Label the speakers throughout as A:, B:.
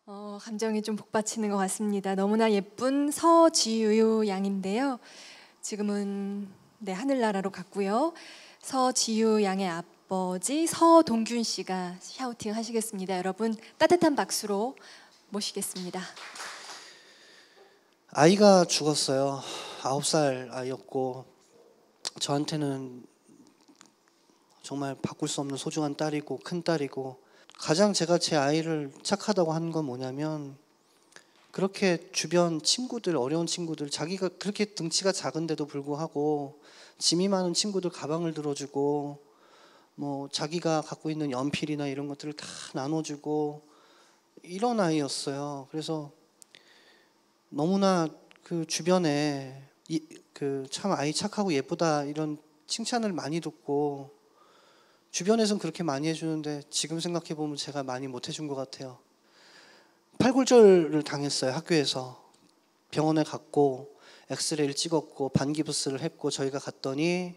A: 감정이 좀 복받치는 것 같습니다. 너무나 예쁜 서지유 양인데요. 지금은 하늘나라로 갔고요. 서지유 양의 아버지 서동균 씨가 샤우팅 하시겠습니다. 여러분 따뜻한 박수로 모시겠습니다.
B: 아이가 죽었어요. 9살 아이였고 저한테는 정말 바꿀 수 없는 소중한 딸이고 큰딸이고, 가장 제가 제 아이를 착하다고 하는 건 뭐냐면, 그렇게 주변 친구들, 어려운 친구들, 자기가 그렇게 등치가 작은데도 불구하고 짐이 많은 친구들 가방을 들어주고, 뭐 자기가 갖고 있는 연필이나 이런 것들을 다 나눠주고 이런 아이였어요. 그래서 너무나 그 주변에 참 아이 착하고 예쁘다 이런 칭찬을 많이 듣고, 주변에선 그렇게 많이 해주는데 지금 생각해보면 제가 많이 못 해준 것 같아요. 팔골절을 당했어요. 학교에서 병원에 갔고 엑스레이를 찍었고 반기부스를 했고, 저희가 갔더니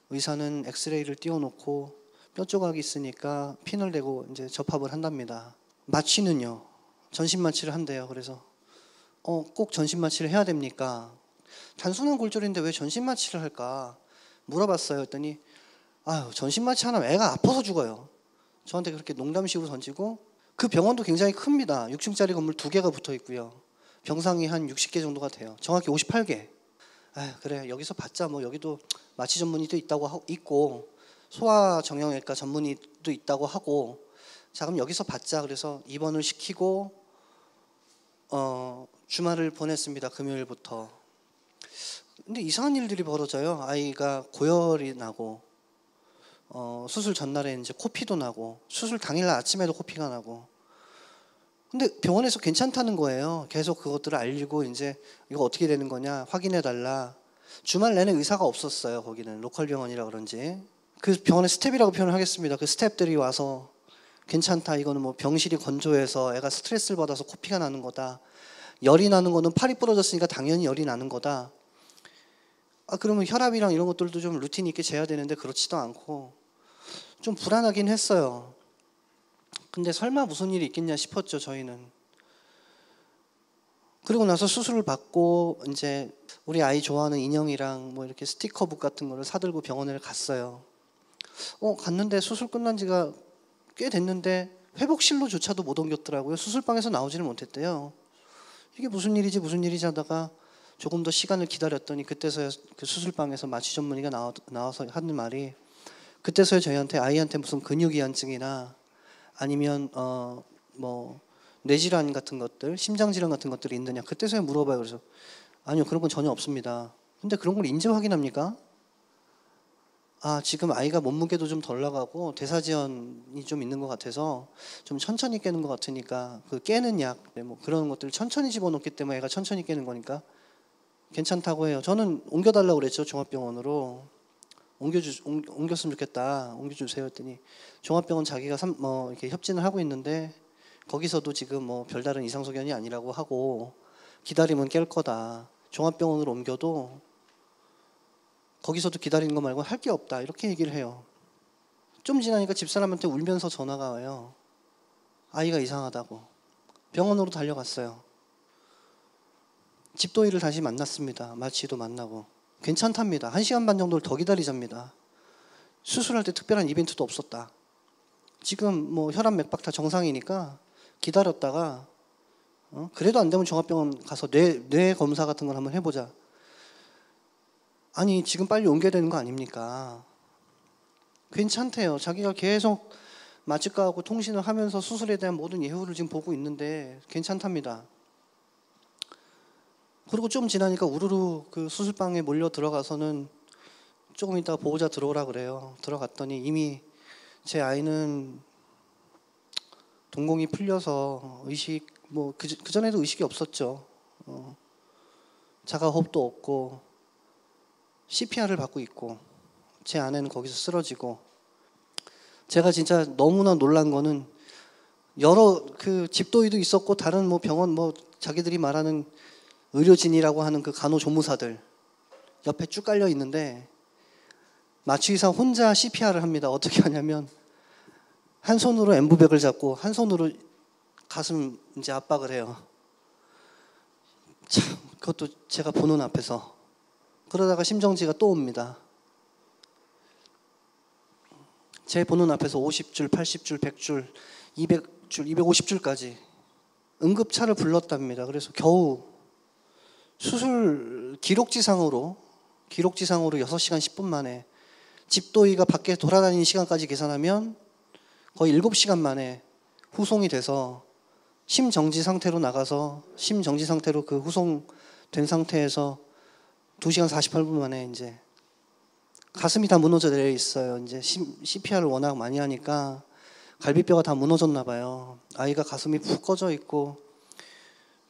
B: 의사는 엑스레이를 띄워놓고 뼈 조각이 있으니까 핀을 대고 이제 접합을 한답니다. 마취는요, 전신 마취를 한대요. 그래서 꼭 전신 마취를 해야 됩니까? 단순한 골절인데 왜 전신 마취를 할까 물어봤어요. 했더니 전신 마취 하면 애가 아파서 죽어요. 저한테 그렇게 농담식으로 던지고, 그 병원도 굉장히 큽니다. 6층짜리 건물 2개가 붙어 있고요. 병상이 한 60개 정도가 돼요. 정확히 58개. 그래 여기서 받자. 뭐 여기도 마취 전문의도 있고 소아 정형외과 전문의도 있다고 하고, 자 그럼 여기서 받자. 그래서 입원을 시키고 주말을 보냈습니다. 금요일부터. 근데 이상한 일들이 벌어져요. 아이가 고열이 나고 수술 전날에 이제 코피도 나고, 수술 당일날 아침에도 코피가 나고. 근데 병원에서 괜찮다는 거예요. 계속 그것들을 알리고 이제 이거 어떻게 되는 거냐 확인해 달라. 주말 내내 의사가 없었어요. 거기는 로컬 병원이라 그런지. 그 병원의 스텝이라고 표현을 하겠습니다. 그 스텝들이 와서 괜찮다. 이거는 뭐 병실이 건조해서 애가 스트레스를 받아서 코피가 나는 거다. 열이 나는 거는 팔이 부러졌으니까 당연히 열이 나는 거다. 그러면 혈압이랑 이런 것들도 좀 루틴 있게 재야 되는데 그렇지도 않고 좀 불안하긴 했어요. 근데 설마 무슨 일이 있겠냐 싶었죠, 저희는. 그리고 나서 수술을 받고 이제 우리 아이 좋아하는 인형이랑 뭐 이렇게 스티커북 같은 거를 사들고 병원에 갔어요. 갔는데 수술 끝난 지가 꽤 됐는데 회복실로조차도 못 옮겼더라고요. 수술방에서 나오지를 못했대요. 이게 무슨 일이지 하다가 조금 더 시간을 기다렸더니 그때서야 그 수술방에서 마취 전문의가 나와서 하는 말이, 그때서야 저희한테 아이한테 무슨 근육이완증이나 아니면 뭐 뇌질환 같은 것들, 심장질환 같은 것들이 있느냐 그때서야 물어봐요. 그래서 아니요 그런 건 전혀 없습니다. 근데 그런 걸 인제 확인합니까? 지금 아이가 몸무게도 좀 덜 나가고 대사지연이 좀 있는 것 같아서 좀 천천히 깨는 것 같으니까 그 깨는 약, 뭐 그런 것들 천천히 집어넣기 때문에 애가 천천히 깨는 거니까 괜찮다고 해요. 저는 옮겨달라고 그랬죠. 종합병원으로. 옮겼으면 좋겠다. 옮겨주세요 했더니 종합병원 자기가 이렇게 협진을 하고 있는데, 거기서도 지금 뭐 별다른 이상소견이 아니라고 하고 기다리면 깰 거다. 종합병원으로 옮겨도 거기서도 기다리는 거 말고 할 게 없다. 이렇게 얘기를 해요. 좀 지나니까 집사람한테 울면서 전화가 와요. 아이가 이상하다고. 병원으로 달려갔어요. 집도이를 다시 만났습니다. 마취도 만나고. 괜찮답니다. 1시간 반 정도를 더 기다리잡니다. 수술할 때 특별한 이벤트도 없었다. 지금 뭐 혈압 맥박 다 정상이니까 기다렸다가 그래도 안 되면 종합병원 가서 뇌 검사 같은 걸 한번 해보자. 아니 지금 빨리 옮겨야 되는 거 아닙니까? 괜찮대요. 자기가 계속 마취과하고 통신을 하면서 수술에 대한 모든 예후를 지금 보고 있는데 괜찮답니다. 그리고 좀 지나니까 우르르 그 수술방에 몰려 들어가서는 조금 있다가 보호자 들어오라 그래요. 들어갔더니 이미 제 아이는 동공이 풀려서 의식, 뭐 그전에도 의식이 없었죠. 자가호흡도 없고 CPR을 받고 있고, 제 아내는 거기서 쓰러지고. 제가 진짜 너무나 놀란 거는 여러 그 집도의도 있었고 다른 뭐 병원 뭐 자기들이 말하는 의료진이라고 하는 그 간호조무사들 옆에 쭉 깔려 있는데 마취의사 혼자 CPR을 합니다. 어떻게 하냐면 한 손으로 엠브백을 잡고 한 손으로 가슴 이제 압박을 해요. 참, 그것도 제가 보는 앞에서. 그러다가 심정지가 또 옵니다. 제 보는 앞에서 50줄, 80줄, 100줄, 200줄, 250줄까지 응급차를 불렀답니다. 그래서 겨우 수술 기록지상으로 6시간 10분 만에 집도의가 밖에 돌아다니는 시간까지 계산하면 거의 7시간 만에 후송이 돼서 심정지 상태로 나가서 심정지 상태로 그 후송된 상태에서 2시간 48분 만에 이제 가슴이 다 무너져 내려 있어요. 이제 CPR을 워낙 많이 하니까 갈비뼈가 다 무너졌나 봐요. 아이가 가슴이 푹 꺼져 있고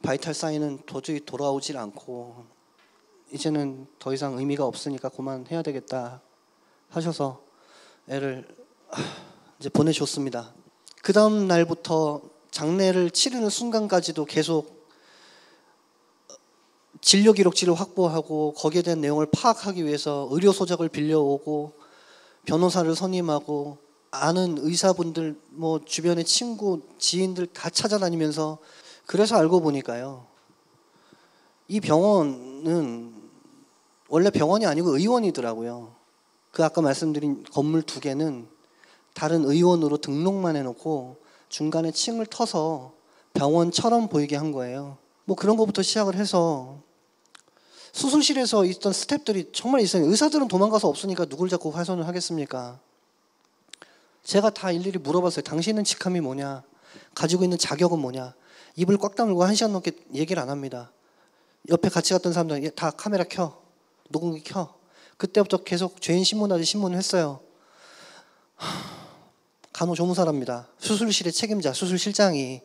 B: 바이탈 사인은 도저히 돌아오질 않고 이제는 더 이상 의미가 없으니까 그만해야 되겠다 하셔서 애를 이제 보내줬습니다. 그 다음 날부터 장례를 치르는 순간까지도 계속 진료 기록지를 확보하고 거기에 대한 내용을 파악하기 위해서 의료 소적을 빌려오고 변호사를 선임하고 아는 의사분들 뭐 주변의 친구 지인들 다 찾아다니면서 그래서 알고 보니까요. 이 병원은 원래 병원이 아니고 의원이더라고요. 그 아까 말씀드린 건물 2개는 다른 의원으로 등록만 해놓고 중간에 층을 터서 병원처럼 보이게 한 거예요. 뭐 그런 것부터 시작을 해서 수술실에서 있던 스태프들이 정말 이상해요. 의사들은 도망가서 없으니까 누굴 잡고 훼손을 하겠습니까? 제가 다 일일이 물어봤어요. 당신은 직함이 뭐냐? 가지고 있는 자격은 뭐냐? 입을 꽉 다물고 1시간 넘게 얘기를 안 합니다. 옆에 같이 갔던 사람들 다 카메라 켜. 녹음기 켜. 그때부터 계속 죄인 신문하듯이 신문을 했어요. 간호조무사랍니다. 수술실의 책임자, 수술실장이.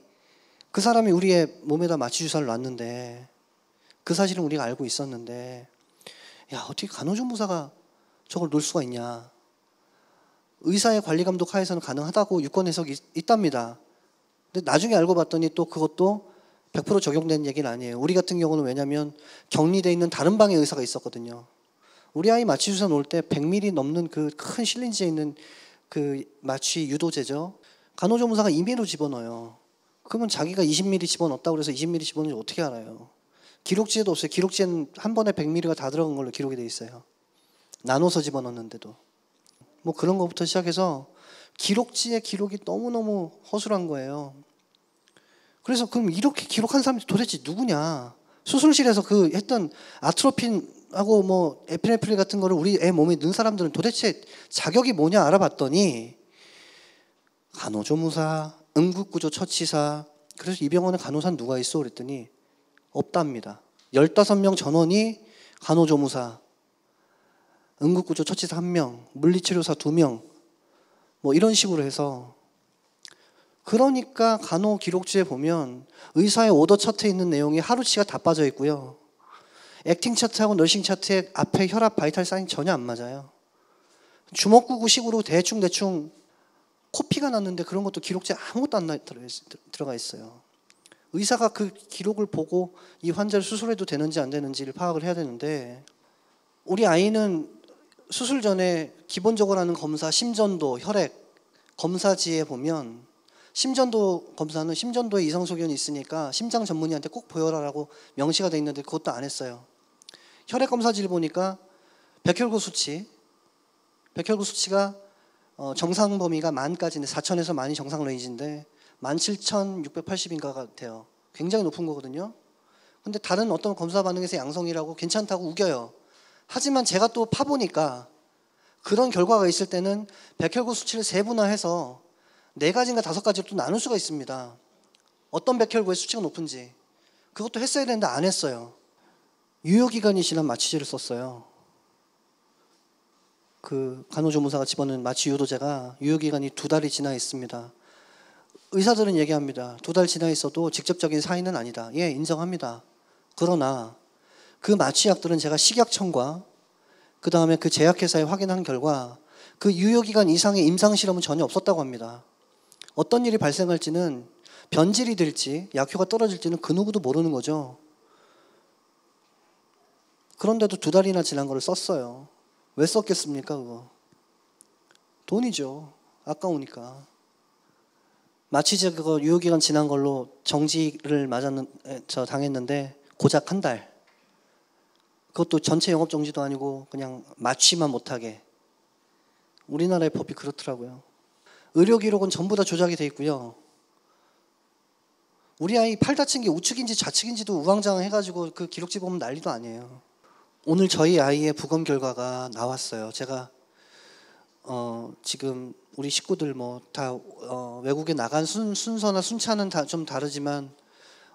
B: 그 사람이 우리의 몸에다 마취 주사를 놨는데 그 사실은 우리가 알고 있었는데 야, 어떻게 간호조무사가 저걸 놓을 수가 있냐. 의사의 관리감독 하에서는 가능하다고 유권 해석이 있답니다. 근데 나중에 알고 봤더니 또 그것도 100% 적용된 얘기는 아니에요. 우리 같은 경우는 왜냐하면 격리되어 있는 다른 방에 의사가 있었거든요. 우리 아이 마취 주사 놓을 때 100ml 넘는 그 큰 실린지에 있는 그 마취 유도제죠. 간호조무사가 임의로 집어넣어요. 그러면 자기가 20ml 집어넣었다고 그래서 20ml 집어넣는지 어떻게 알아요? 기록지에도 없어요. 기록지에는 한 번에 100ml가 다 들어간 걸로 기록이 돼 있어요. 나눠서 집어넣는데도. 뭐 그런 것부터 시작해서 기록지의 기록이 너무너무 허술한 거예요. 그래서 그럼 이렇게 기록한 사람이 도대체 누구냐? 수술실에서 그 했던 아트로핀하고 뭐 에피네프릴 같은 거를 우리 애 몸에 넣은 사람들은 도대체 자격이 뭐냐 알아봤더니 간호조무사, 응급구조 처치사. 그래서 이 병원에 간호사는 누가 있어? 그랬더니 없답니다. 15명 전원이 간호조무사, 응급구조 처치사 1명, 물리치료사 2명 뭐 이런 식으로 해서 그러니까 간호기록지에 보면 의사의 오더 차트에 있는 내용이 하루치가 다 빠져 있고요. 액팅 차트하고 너싱 차트에 앞에 혈압 바이탈 사인 전혀 안 맞아요. 주먹구구식으로 대충 코피가 났는데 그런 것도 기록지에 아무것도 안 들어가 있어요. 의사가 그 기록을 보고 이 환자를 수술해도 되는지 안 되는지를 파악을 해야 되는데 우리 아이는 수술 전에 기본적으로 하는 검사, 심전도, 혈액 검사지에 보면 심전도 검사는 심전도에 이상 소견이 있으니까 심장 전문의한테 꼭 보여라라고 명시가 돼 있는데 그것도 안 했어요. 혈액 검사지를 보니까 백혈구 수치가 정상 범위가 10,000까지인데 4,000에서 10,000이 정상 레인지인데 17,680인가가 돼요. 굉장히 높은 거거든요. 근데 다른 어떤 검사 반응에서 양성이라고 괜찮다고 우겨요. 하지만 제가 또 파보니까 그런 결과가 있을 때는 백혈구 수치를 세분화해서 4가지인가 5가지로 또 나눌 수가 있습니다. 어떤 백혈구의 수치가 높은지. 그것도 했어야 되는데 안 했어요. 유효기간이 지난 마취제를 썼어요. 그 간호조무사가 집어넣은 마취 유도제가 유효기간이 2달이 지나 있습니다. 의사들은 얘기합니다. 2달 지나 있어도 직접적인 사인은 아니다. 예, 인정합니다. 그러나 그 마취약들은 제가 식약청과 그 다음에 그 제약회사에 확인한 결과 그 유효기간 이상의 임상실험은 전혀 없었다고 합니다. 어떤 일이 발생할지는 변질이 될지 약효가 떨어질지는 그 누구도 모르는 거죠. 그런데도 2달이나 지난 거를 썼어요. 왜 썼겠습니까 그거? 돈이죠. 아까우니까. 마취 그거 유효기간 지난 걸로 정지를 당했는데 고작 한 달. 그것도 전체 영업 정지도 아니고 그냥 마취만 못하게. 우리나라의 법이 그렇더라고요. 의료 기록은 전부 다 조작이 돼 있고요. 우리 아이 팔 다친 게 우측인지 좌측인지도 우왕좌왕해가지고 그 기록지 보면 난리도 아니에요. 오늘 저희 아이의 부검 결과가 나왔어요. 제가 지금 우리 식구들 뭐 다 외국에 나간 순서나 순차는 다 좀 다르지만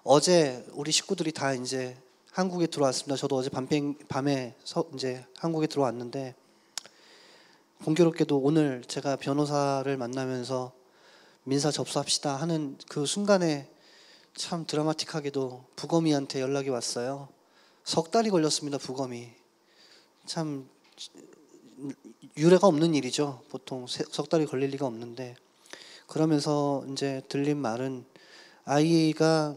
B: 어제 우리 식구들이 다 이제 한국에 들어왔습니다. 저도 어제 밤에 이제 한국에 들어왔는데 공교롭게도 오늘 제가 변호사를 만나면서 민사 접수합시다 하는 그 순간에 참 드라마틱하게도 부검이한테 연락이 왔어요. 석 달이 걸렸습니다. 부검이. 참 유례가 없는 일이죠. 보통 석 달이 걸릴 리가 없는데 그러면서 이제 들린 말은 아이가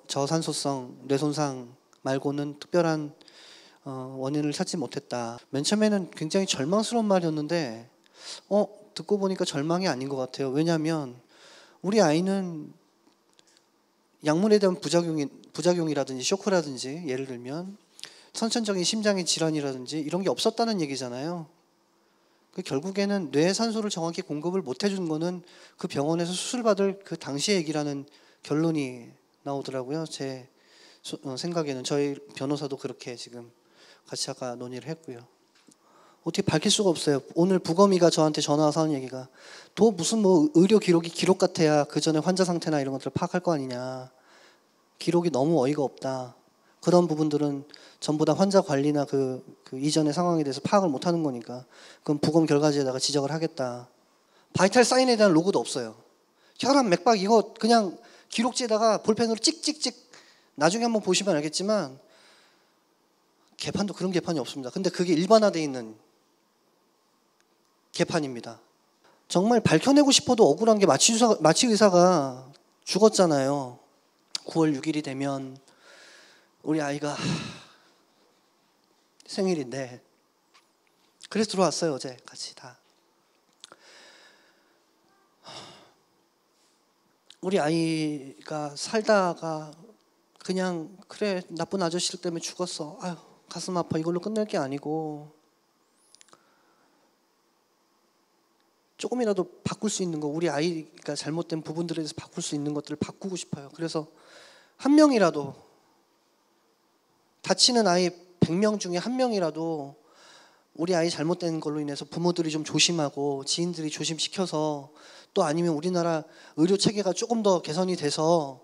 B: 저산소성 뇌손상 말고는 특별한 원인을 찾지 못했다. 맨 처음에는 굉장히 절망스러운 말이었는데 듣고 보니까 절망이 아닌 것 같아요. 왜냐하면 우리 아이는 약물에 대한 부작용이라든지 쇼크라든지 예를 들면 선천적인 심장의 질환이라든지 이런 게 없었다는 얘기잖아요. 결국에는 뇌 산소를 정확히 공급을 못 해준 거는 그 병원에서 수술받을 그 당시의 얘기라는 결론이 나오더라고요. 제 생각에는 저희 변호사도 그렇게 지금 같이 아까 논의를 했고요. 어떻게 밝힐 수가 없어요. 오늘 부검이가 저한테 전화 와서 하는 얘기가 또 무슨 뭐 의료 기록이 기록 같아야 그 전에 환자 상태나 이런 것들을 파악할 거 아니냐. 기록이 너무 어이가 없다. 그런 부분들은 전부 다 환자 관리나 그 이전의 상황에 대해서 파악을 못하는 거니까 그건 부검 결과지에다가 지적을 하겠다. 바이탈 사인에 대한 로고도 없어요. 혈압, 맥박 이거 그냥 기록지에다가 볼펜으로 찍찍찍 나중에 한번 보시면 알겠지만 개판도 그런 개판이 없습니다. 근데 그게 일반화되어 있는 개판입니다. 정말 밝혀내고 싶어도 억울한 게 마취 의사가 죽었잖아요. 9월 6일이 되면 우리 아이가 생일인데 그래서 들어왔어요. 어제 같이 다. 우리 아이가 살다가 그냥 그래 나쁜 아저씨들 때문에 죽었어. 아유 가슴 아파. 이걸로 끝낼 게 아니고 조금이라도 바꿀 수 있는 거, 우리 아이가 잘못된 부분들에 대해서 바꿀 수 있는 것들을 바꾸고 싶어요. 그래서 한 명이라도 다치는 아이 100명 중에 한 명이라도 우리 아이 잘못된 걸로 인해서 부모들이 좀 조심하고 지인들이 조심시켜서 또 아니면 우리나라 의료 체계가 조금 더 개선이 돼서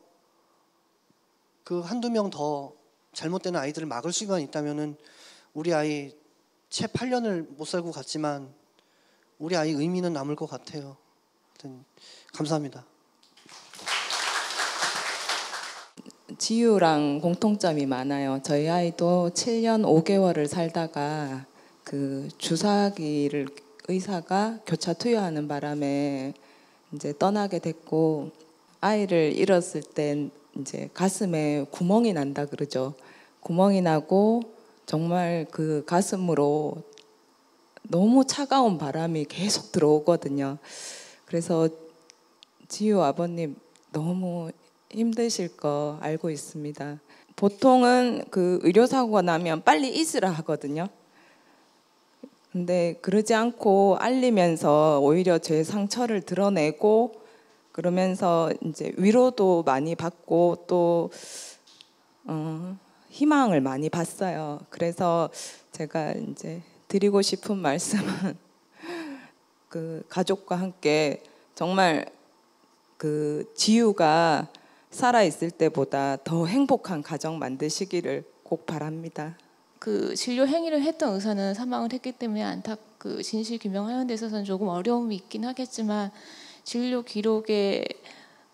B: 그 한두 명 더 잘못되는 아이들을 막을 수만 있다면은 우리 아이 채 8년을 못 살고 갔지만 우리 아이 의미는 남을 것 같아요. 하여튼 감사합니다.
C: 지유랑 공통점이 많아요. 저희 아이도 7년 5개월을 살다가 그 주사기를 의사가 교차 투여하는 바람에 이제 떠나게 됐고 아이를 잃었을 땐 이제 가슴에 구멍이 난다 그러죠. 구멍이 나고 정말 그 가슴으로 너무 차가운 바람이 계속 들어오거든요. 그래서 지유 아버님 너무 힘드실 거 알고 있습니다. 보통은 그 의료사고가 나면 빨리 있으라 하거든요. 근데 그러지 않고 알리면서 오히려 제 상처를 드러내고 그러면서 이제 위로도 많이 받고 또 희망을 많이 봤어요. 그래서 제가 이제 드리고 싶은 말씀은 그 가족과 함께 정말 그 지유가 살아 있을 때보다 더 행복한 가정 만드시기를 꼭 바랍니다.
D: 그 진료 행위를 했던 의사는 사망을 했기 때문에 그 진실 규명하는 데 있어서는 조금 어려움이 있긴 하겠지만 진료 기록의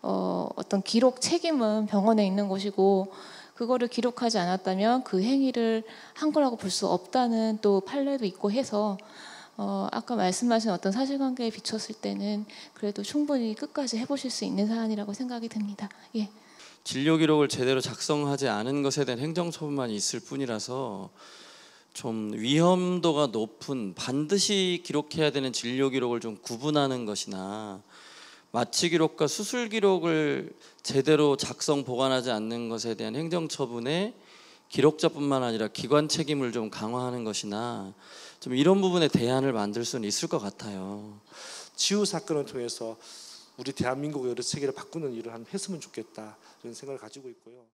D: 어떤 기록 책임은 병원에 있는 것이고 그거를 기록하지 않았다면 그 행위를 한 거라고 볼 수 없다는 또 판례도 있고 해서 아까 말씀하신 어떤 사실관계에 비췄을 때는 그래도 충분히 끝까지 해보실 수 있는 사안이라고 생각이 듭니다. 예.
E: 진료 기록을 제대로 작성하지 않은 것에 대한 행정처분만 있을 뿐이라서 좀 위험도가 높은 반드시 기록해야 되는 진료 기록을 좀 구분하는 것이나 마취 기록과 수술 기록을 제대로 작성 보관하지 않는 것에 대한 행정처분에 기록자뿐만 아니라 기관 책임을 좀 강화하는 것이나 좀 이런 부분에 대안을 만들 수는 있을 것 같아요.
F: 지우 사건을 통해서 우리 대한민국의 의료 체계를 바꾸는 일을 했으면 좋겠다 이런 생각을 가지고 있고요.